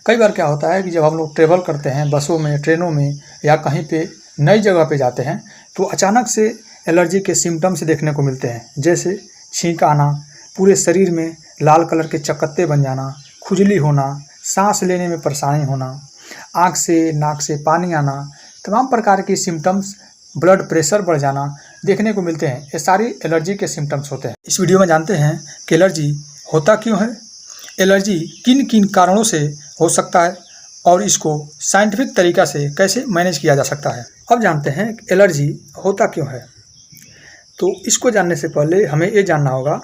कई बार क्या होता है कि जब हम लोग ट्रेवल करते हैं बसों में, ट्रेनों में या कहीं पे नई जगह पे जाते हैं तो अचानक से एलर्जी के सिम्टम्स देखने को मिलते हैं, जैसे छींक आना, पूरे शरीर में लाल कलर के चकत्ते बन जाना, खुजली होना, सांस लेने में परेशानी होना, आँख से नाक से पानी आना, तमाम प्रकार के सिम्टम्स, ब्लड प्रेशर बढ़ जाना देखने को मिलते हैं। ये सारी एलर्जी के सिम्टम्स होते हैं। इस वीडियो में जानते हैं कि एलर्जी होता क्यों है, एलर्जी किन किन कारणों से हो सकता है और इसको साइंटिफिक तरीक़ा से कैसे मैनेज किया जा सकता है। अब जानते हैं कि एलर्जी होता क्यों है। तो इसको जानने से पहले हमें ये जानना होगा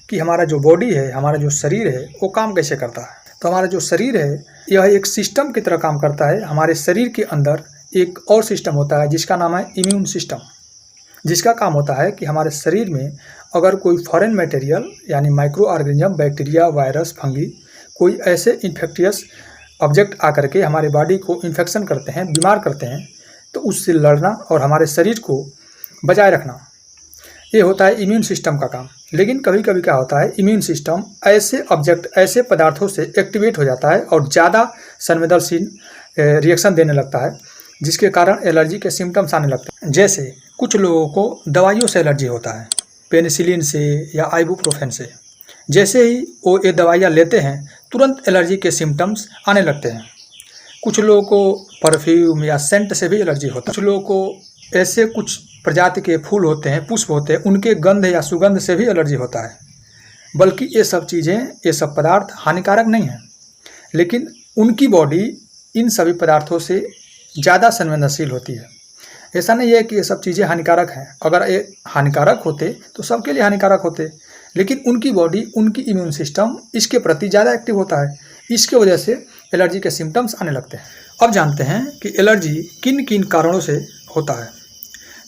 कि हमारा जो बॉडी है, हमारा जो शरीर है, वो काम कैसे करता है। तो हमारा जो शरीर है यह एक सिस्टम की तरह काम करता है। हमारे शरीर के अंदर एक और सिस्टम होता है जिसका नाम है इम्यून सिस्टम, जिसका काम होता है कि हमारे शरीर में अगर कोई फॉरेन मटेरियल यानी micro organism, bacteria, virus, fungi, कोई ऐसे इन्फेक्टियस ऑब्जेक्ट आकर के हमारे बॉडी को इन्फेक्शन करते हैं, बीमार करते हैं, तो उससे लड़ना और हमारे शरीर को बचाए रखना, ये होता है इम्यून सिस्टम का काम। लेकिन कभी कभी क्या होता है, इम्यून सिस्टम ऐसे ऑब्जेक्ट, ऐसे पदार्थों से एक्टिवेट हो जाता है और ज़्यादा संवेदनशील रिएक्शन देने लगता है, जिसके कारण एलर्जी के सिम्टम्स आने लगते हैं। जैसे कुछ लोगों को दवाइयों से एलर्जी होता है, पेनिसिलिन से या आइबुप्रोफेन से। जैसे ही वो ये दवाइयाँ लेते हैं तुरंत एलर्जी के सिम्टम्स आने लगते हैं। कुछ लोगों को परफ्यूम या सेंट से भी एलर्जी होता है। कुछ लोगों को ऐसे कुछ प्रजाति के फूल होते हैं, पुष्प होते हैं, उनके गंध या सुगंध से भी एलर्जी होता है। बल्कि ये सब चीज़ें, ये सब पदार्थ हानिकारक नहीं हैं, लेकिन उनकी बॉडी इन सभी पदार्थों से ज़्यादा संवेदनशील होती है। ऐसा नहीं है कि ये सब चीज़ें हानिकारक हैं। अगर ये हानिकारक होते तो सबके लिए हानिकारक होते, लेकिन उनकी बॉडी, उनकी इम्यून सिस्टम इसके प्रति ज़्यादा एक्टिव होता है। इसके वजह से एलर्जी के सिम्टम्स आने लगते हैं। अब जानते हैं कि एलर्जी किन किन कारणों से होता है।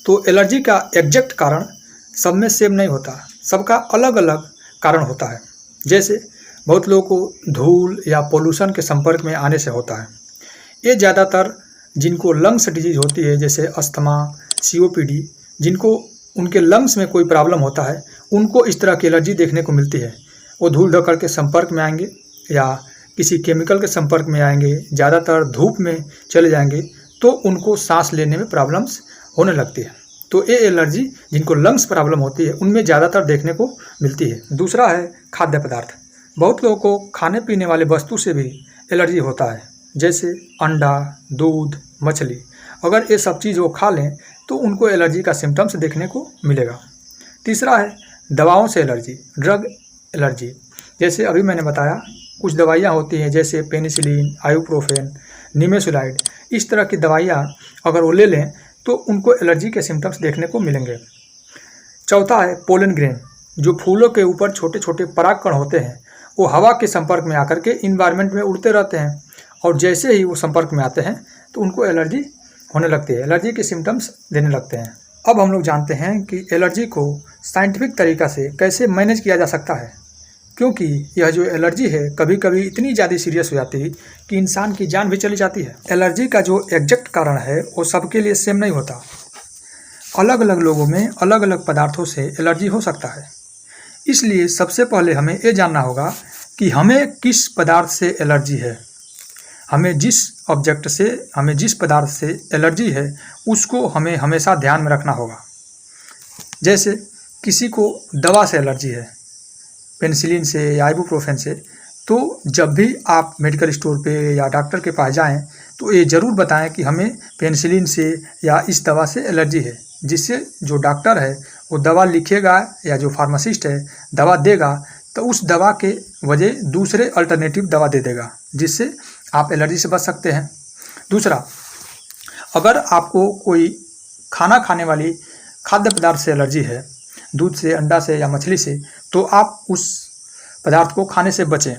तो एलर्जी का एग्जैक्ट कारण सब में सेम नहीं होता, सबका अलग अलग कारण होता है। जैसे बहुत लोगों को धूल या पोल्यूशन के संपर्क में आने से होता है। ये ज़्यादातर जिनको लंग्स डिजीज होती है, जैसे अस्थमा, COPD, जिनको उनके लंग्स में कोई प्रॉब्लम होता है, उनको इस तरह की एलर्जी देखने को मिलती है। वो धूल धक्कड़ के संपर्क में आएंगे या किसी केमिकल के संपर्क में आएंगे, ज़्यादातर धूप में चले जाएंगे, तो उनको सांस लेने में प्रॉब्लम्स होने लगती है। तो ये एलर्जी जिनको लंग्स प्रॉब्लम होती है उनमें ज़्यादातर देखने को मिलती है। दूसरा है खाद्य पदार्थ। बहुत लोगों को खाने पीने वाले वस्तु से भी एलर्जी होता है, जैसे अंडा, दूध, मछली। अगर ये सब चीज़ वो खा लें तो उनको एलर्जी का सिम्टम्स देखने को मिलेगा। तीसरा है दवाओं से एलर्जी, ड्रग एलर्जी। जैसे अभी मैंने बताया कुछ दवाइयाँ होती हैं, जैसे पेनिसिलिन, आइबुप्रोफेन, निमेसुलाइड, इस तरह की दवाइयाँ अगर वो ले लें तो उनको एलर्जी के सिम्टम्स देखने को मिलेंगे। चौथा है पोलन ग्रेन। जो फूलों के ऊपर छोटे छोटे परागकण होते हैं, वो हवा के संपर्क में आकर के इन्वायरमेंट में उड़ते रहते हैं और जैसे ही वो संपर्क में आते हैं तो उनको एलर्जी होने लगती है, एलर्जी के सिम्टम्स देने लगते हैं। अब हम लोग जानते हैं कि एलर्जी को साइंटिफिक तरीक़ा से कैसे मैनेज किया जा सकता है, क्योंकि यह जो एलर्जी है कभी कभी इतनी ज़्यादा सीरियस हो जाती है कि इंसान की जान भी चली जाती है। एलर्जी का जो एग्जैक्ट कारण है वो सबके लिए सेम नहीं होता। अलग अलग लोगों में अलग अलग पदार्थों से एलर्जी हो सकता है। इसलिए सबसे पहले हमें ये जानना होगा कि हमें किस पदार्थ से एलर्जी है। हमें जिस ऑब्जेक्ट से, हमें जिस पदार्थ से एलर्जी है उसको हमें हमेशा ध्यान में रखना होगा। जैसे किसी को दवा से एलर्जी है, पेनिसिलिन से या आइबुप्रोफेन से, तो जब भी आप मेडिकल स्टोर पे या डॉक्टर के पास जाएं तो ये ज़रूर बताएं कि हमें पेनिसिलिन से या इस दवा से एलर्जी है, जिससे जो डॉक्टर है वो दवा लिखेगा या जो फार्मासिस्ट है दवा देगा तो उस दवा के वजह दूसरे अल्टरनेटिव दवा दे देगा, जिससे आप एलर्जी से बच सकते हैं। दूसरा, अगर आपको कोई खाना खाने वाली खाद्य पदार्थ से एलर्जी है, दूध से, अंडा से या मछली से, तो आप उस पदार्थ को खाने से बचें।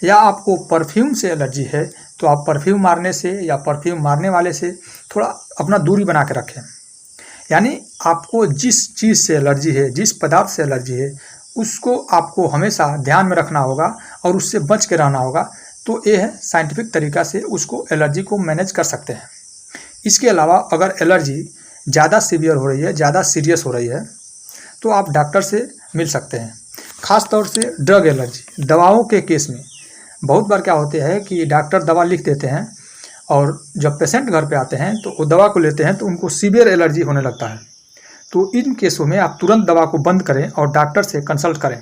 या आपको परफ्यूम से एलर्जी है तो आप परफ्यूम मारने से या परफ्यूम मारने वाले से थोड़ा अपना दूरी बना के रखें। यानी आपको जिस चीज़ से एलर्जी है, जिस पदार्थ से एलर्जी है, उसको आपको हमेशा ध्यान में रखना होगा और उससे बच के रहना होगा। तो ये है साइंटिफिक तरीक़ा से उसको एलर्जी को मैनेज कर सकते हैं। इसके अलावा अगर एलर्जी ज़्यादा सीवियर हो रही है, ज़्यादा सीरियस हो रही है, तो आप डॉक्टर से मिल सकते हैं। ख़ास तौर से ड्रग एलर्जी, दवाओं के केस में बहुत बार क्या होते हैं कि डॉक्टर दवा लिख देते हैं और जब पेशेंट घर पे आते हैं तो वो दवा को लेते हैं तो उनको सीवियर एलर्जी होने लगता है। तो इन केसों में आप तुरंत दवा को बंद करें और डॉक्टर से कंसल्ट करें।